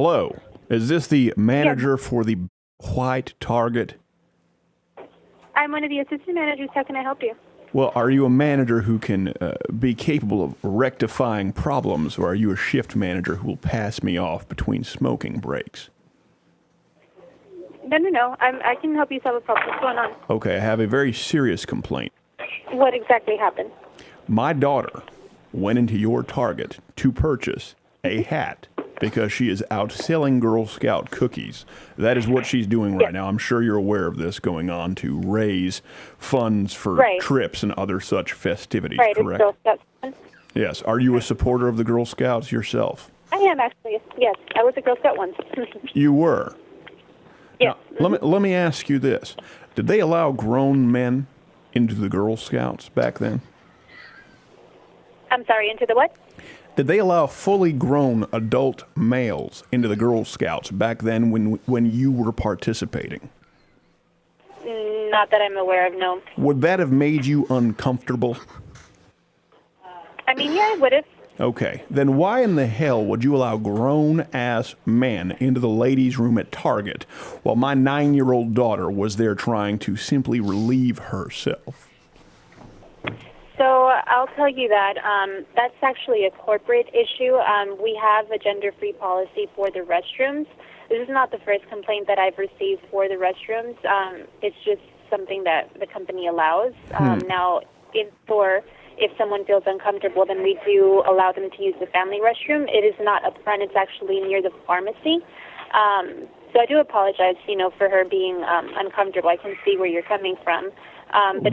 Hello. Is this the manager for the white Target? I'm one of the assistant managers. How can I help you? Well, are you a manager who can be capable of rectifying problems, or are you a shift manager who will pass me off between smoking breaks? No. I can help you solve a problem. What's going on? Okay, I have a very serious complaint. What exactly happened? My daughter went into your Target to purchase a hat because she is out selling Girl Scout cookies. That is what she's doing right now. I'm sure you're aware of this going on to raise funds for trips and other such festivities, correct? Girl Scouts. Yes. Are you a supporter of the Girl Scouts yourself? I am, actually. Yes, I was a Girl Scout once. You were? Yes. Now, let me ask you this. Did they allow grown men into the Girl Scouts back then? I'm sorry, into the what? Did they allow fully grown adult males into the Girl Scouts back then when you were participating? Not that I'm aware of, no. Would that have made you uncomfortable? I mean, yeah, it would have. Okay, then why in the hell would you allow grown-ass men into the ladies' room at Target while my 9-year-old daughter was there trying to simply relieve herself? So I'll tell you that that's actually a corporate issue. We have a gender-free policy for the restrooms. This is not the first complaint that I've received for the restrooms. It's just something that the company allows. Now, if someone feels uncomfortable, then we do allow them to use the family restroom. It is not up front. It's actually near the pharmacy. So I do apologize, for her being uncomfortable. I can see where you're coming from. But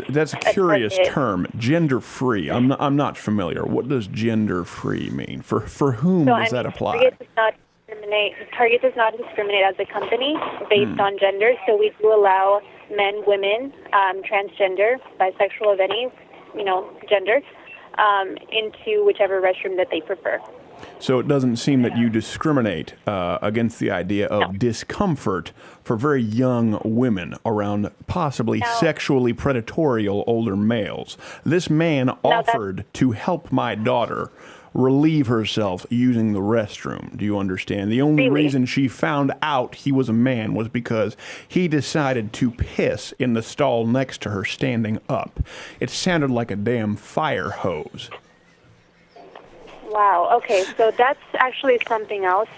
that's a curious term, gender-free. I'm not familiar. What does gender-free mean? For whom does that apply? Target does not discriminate as a company based on gender. So we do allow men, women, transgender, bisexual of any gender, into whichever restroom that they prefer. So it doesn't seem that you discriminate against the idea of discomfort for very young women around possibly sexually predatory older males. This man offered to help my daughter relieve herself using the restroom. Do you understand? The only reason she found out he was a man was because he decided to piss in the stall next to her standing up. It sounded like a damn fire hose. Wow. Okay. So that's actually something else.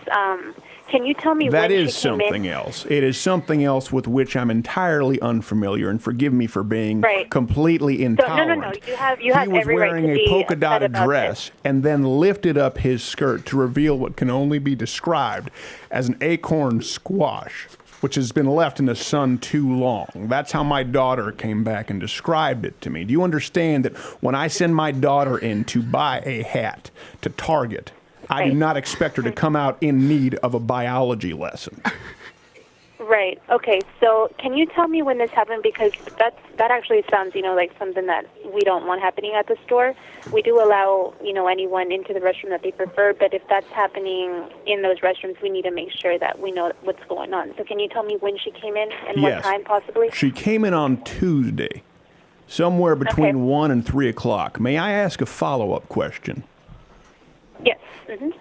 Can you tell me that when is she came something in? else. It is something else with which I'm entirely unfamiliar, and forgive me for being completely intolerant. So, no. You have every right to be He was wearing a polka dotted upset about dress and then lifted up his skirt to reveal what can only be described as an acorn squash, which has been left in the sun too long. That's how my daughter came back and described it to me. Do you understand that when I send my daughter in to buy a hat to Target, I do not expect her to come out in need of a biology lesson? Right. Okay. So can you tell me when this happened? Because that actually sounds, like something that we don't want happening at the store. We do allow, anyone into the restroom that they prefer, but if that's happening in those restrooms, we need to make sure that we know what's going on. So can you tell me when she came in and what time possibly? She came in on Tuesday, somewhere between 1 and 3 o'clock. May I ask a follow-up question? Yes.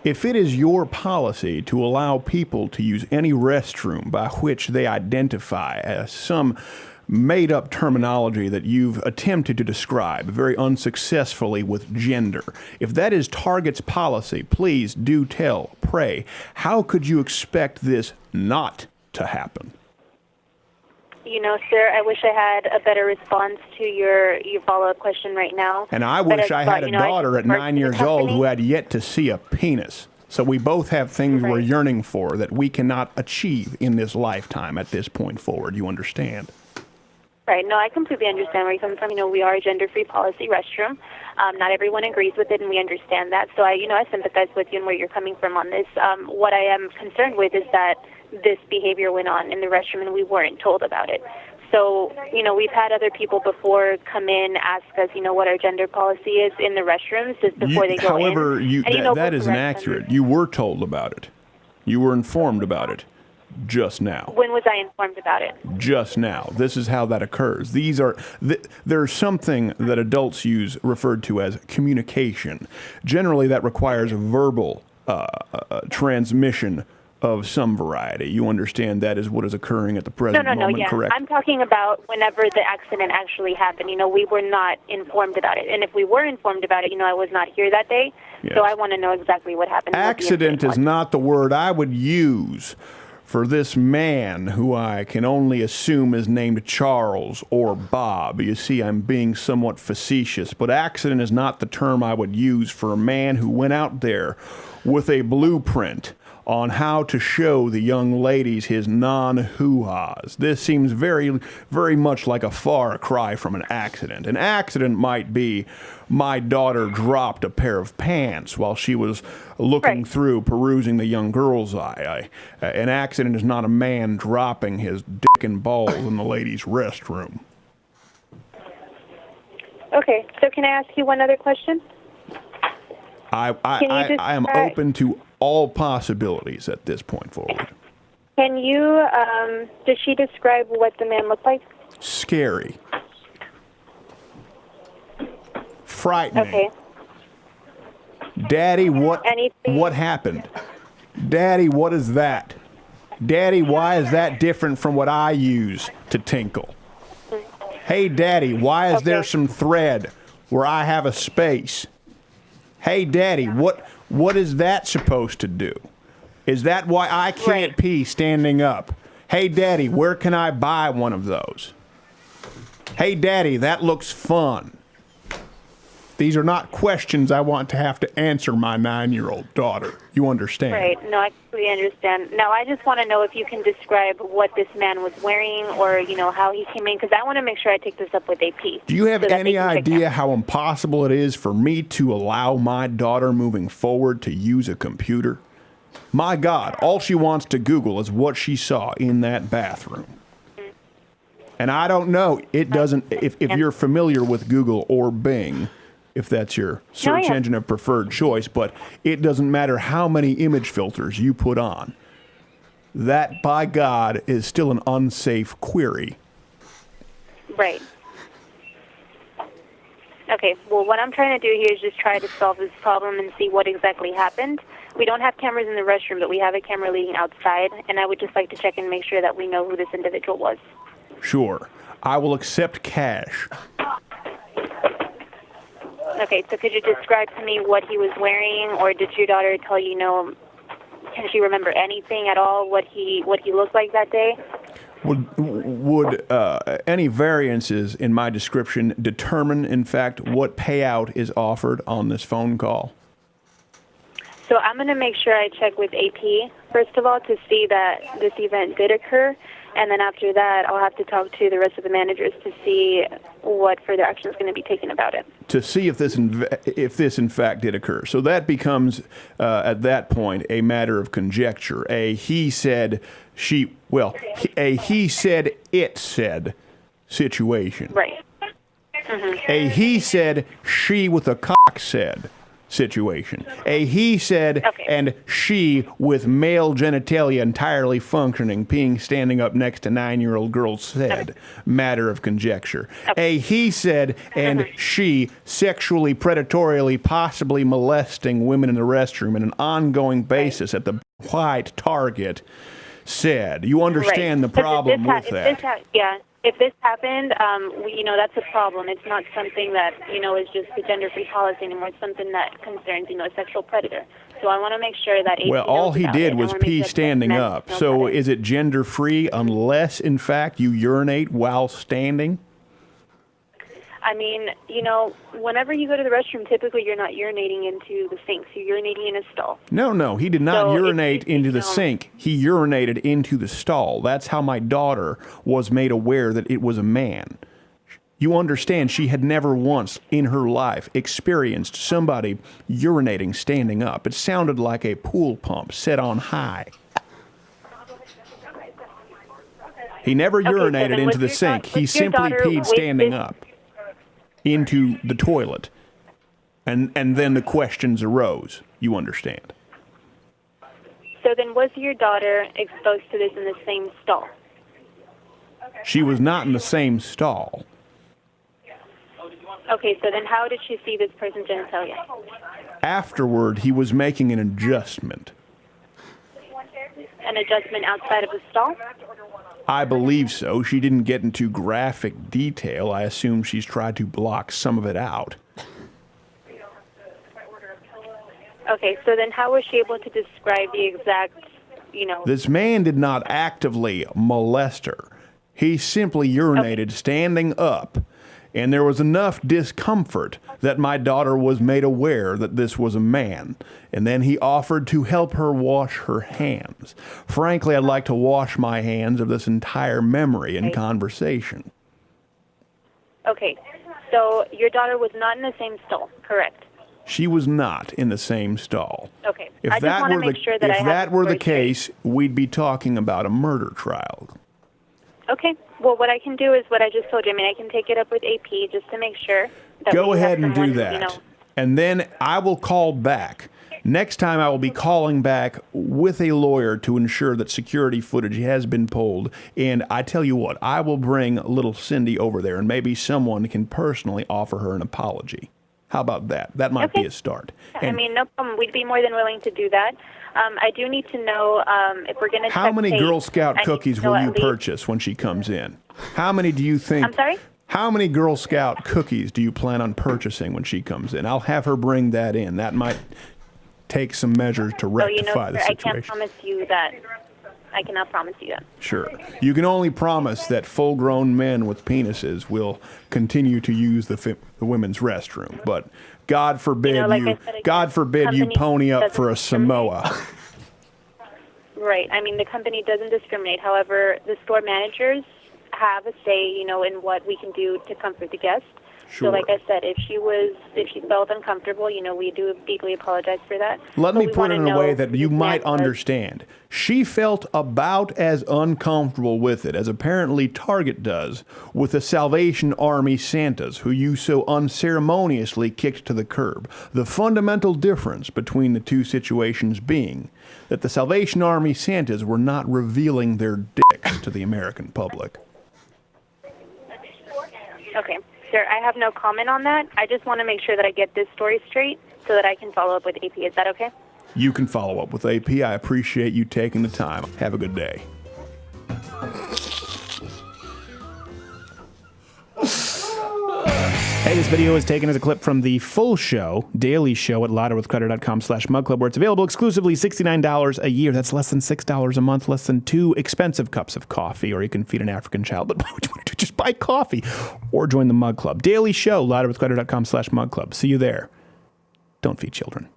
If it is your policy to allow people to use any restroom by which they identify as some made-up terminology that you've attempted to describe very unsuccessfully with gender, if that is Target's policy, please do tell, pray, how could you expect this not to happen? Sir, I wish I had a better response to your follow-up question right now. And I wish I had a daughter at 9 years old who had yet to see a penis. So we both have things we're yearning for that we cannot achieve in this lifetime at this point forward. You understand? Right. No, I completely understand where you're coming from. We are a gender-free policy restroom. Not everyone agrees with it, and we understand that. So I sympathize with you and where you're coming from on this. What I am concerned with is that this behavior went on in the restroom and we weren't told about it. So, we've had other people before come in, ask us, what our gender policy is in the restrooms just before they go in. However, that is inaccurate. You were told about it. You were informed about it just now. When was I informed about it? Just now. This is how that occurs. There's something that adults use referred to as communication. Generally, that requires verbal transmission of some variety. You understand that is what is occurring at the present moment, yeah. correct? I'm talking about whenever the accident actually happened. We were not informed about it. And if we were informed about it, I was not here that day. Yes. So I want to know exactly what happened. Accident is not the word I would use for this man who I can only assume is named Charles or Bob. You see, I'm being somewhat facetious, but accident is not the term I would use for a man who went out there with a blueprint on how to show the young ladies his non-hoo-has. This seems very, very much like a far cry from an accident. An accident might be my daughter dropped a pair of pants while she was looking through, perusing the young girl's eye. An accident is not a man dropping his dick and balls in the ladies' restroom. Okay, so can I ask you one other question? I am open to all possibilities at this point forward. Can you, did she describe what the man looked like? Scary. Frightening. Okay. Daddy, what Anything? what happened? Daddy, what is that? Daddy, why is that different from what I use to tinkle? Hey, Daddy, why is there some thread where I have a space? Hey, Daddy, what is that supposed to do? Is that why I can't pee standing up? Hey, Daddy, where can I buy one of those? Hey, Daddy, that looks fun. These are not questions I want to have to answer my 9-year-old daughter. You understand? Right. No, I completely understand. Now, I just want to know if you can describe what this man was wearing or, how he came in, because I want to make sure I take this up with AP. Do you have any idea how impossible it is for me to allow my daughter moving forward to use a computer? My God, all she wants to Google is what she saw in that bathroom. And I don't know, it doesn't, if you're familiar with Google or Bing, if that's your search engine of preferred choice, but it doesn't matter how many image filters you put on. That, by God, is still an unsafe query. Right. Okay, well, what I'm trying to do here is just try to solve this problem and see what exactly happened. We don't have cameras in the restroom, but we have a camera leading outside, and I would just like to check and make sure that we know who this individual was. Sure. I will accept cash. Okay, so could you describe to me what he was wearing, or did your daughter tell you, can she remember anything at all, what he looked like that day? Would any variances in my description determine, in fact, what payout is offered on this phone call? So I'm going to make sure I check with AP, first of all, to see that this event did occur. And then after that, I'll have to talk to the rest of the managers to see what further action is going to be taken about it. To see if this in fact did occur. So that becomes, at that point, a matter of conjecture. A he said it said situation. Right. Mm-hmm. A he said she with a cock said situation. A he said and she with male genitalia entirely functioning, peeing standing up next to 9-year-old girl said. Matter of conjecture. A he said and she sexually, predatorially, possibly molesting women in the restroom on an ongoing basis at the white Target said. You understand the problem with that? If this happened, that's a problem. It's not something that, is just a gender-free policy anymore. It's something that concerns, a sexual predator. So I want to make sure that Well, all he did was pee standing up. So is it gender-free unless, in fact, you urinate while standing? I mean, whenever you go to the restroom, typically you're not urinating into the sink. So you're urinating in a stall. No, he did not urinate into the sink. He urinated into the stall. That's how my daughter was made aware that it was a man. You understand, she had never once in her life experienced somebody urinating standing up. It sounded like a pool pump set on high. He never urinated into the sink. He simply peed standing up into the toilet. And then the questions arose. You understand. So then was your daughter exposed to this in the same stall? She was not in the same stall. Okay, so then how did she see this person's genitalia? Afterward, he was making an adjustment. An adjustment outside of the stall? I believe so. She didn't get into graphic detail. I assume she's tried to block some of it out. Okay, so then how was she able to describe the exact, This man did not actively molest her. He simply urinated standing up, and there was enough discomfort that my daughter was made aware that this was a man. And then he offered to help her wash her hands. Frankly, I'd like to wash my hands of this entire memory and conversation. Okay, so your daughter was not in the same stall, correct? She was not in the same stall. Okay. If I just that want to were make the, sure that if I that have were the story straight. case, we'd be talking about a murder trial. Okay. Well, what I can do is what I just told you. I mean, I can take it up with AP just to make sure that Go we have ahead and do someone, that. And then I will call back. Next time I will be calling back with a lawyer to ensure that security footage has been pulled. And I tell you what, I will bring little Cindy over there, and maybe someone can personally offer her an apology. How about that? That might be a start. I mean, no problem. We'd be more than willing to do that. I do need to know if we're going to How many pay, Girl Scout I need to cookies know will at you least- purchase when she comes in? How many do you think? I'm sorry? How many Girl Scout cookies do you plan on purchasing when she comes in? I'll have her bring that in. That might take some measures to rectify the sir, I situation. can't promise you that. I cannot promise you that. Sure. You can only promise that full-grown men with penises will continue to use the women's restroom. But God forbid like I said again, God forbid you company pony up for a doesn't Samoa. Right. I mean, the company doesn't discriminate. However, the store managers have a say, in what we can do to comfort the guest. Sure. So, like I said, if she felt uncomfortable, we do deeply apologize for that. Let But me we put it wanna in a know way that you who might this man was. understand. She felt about as uncomfortable with it as apparently Target does with the Salvation Army Santas who you so unceremoniously kicked to the curb. The fundamental difference between the two situations being that the Salvation Army Santas were not revealing their dicks to the American public. Okay. Sir, I have no comment on that. I just want to make sure that I get this story straight so that I can follow up with AP. Is that okay? You can follow up with AP. I appreciate you taking the time. Have a good day. Hey, this video is taken as a clip from the full show, daily show at louderwithcreditor.com/mugclub, where it's available exclusively $69 a year. That's less than $6 a month, less than 2 expensive cups of coffee, or you can feed an African child. But why would you want to do? Just buy coffee or join the Mug Club. Daily show, louderwithcreditor.com/mugclub. See you there. Don't feed children.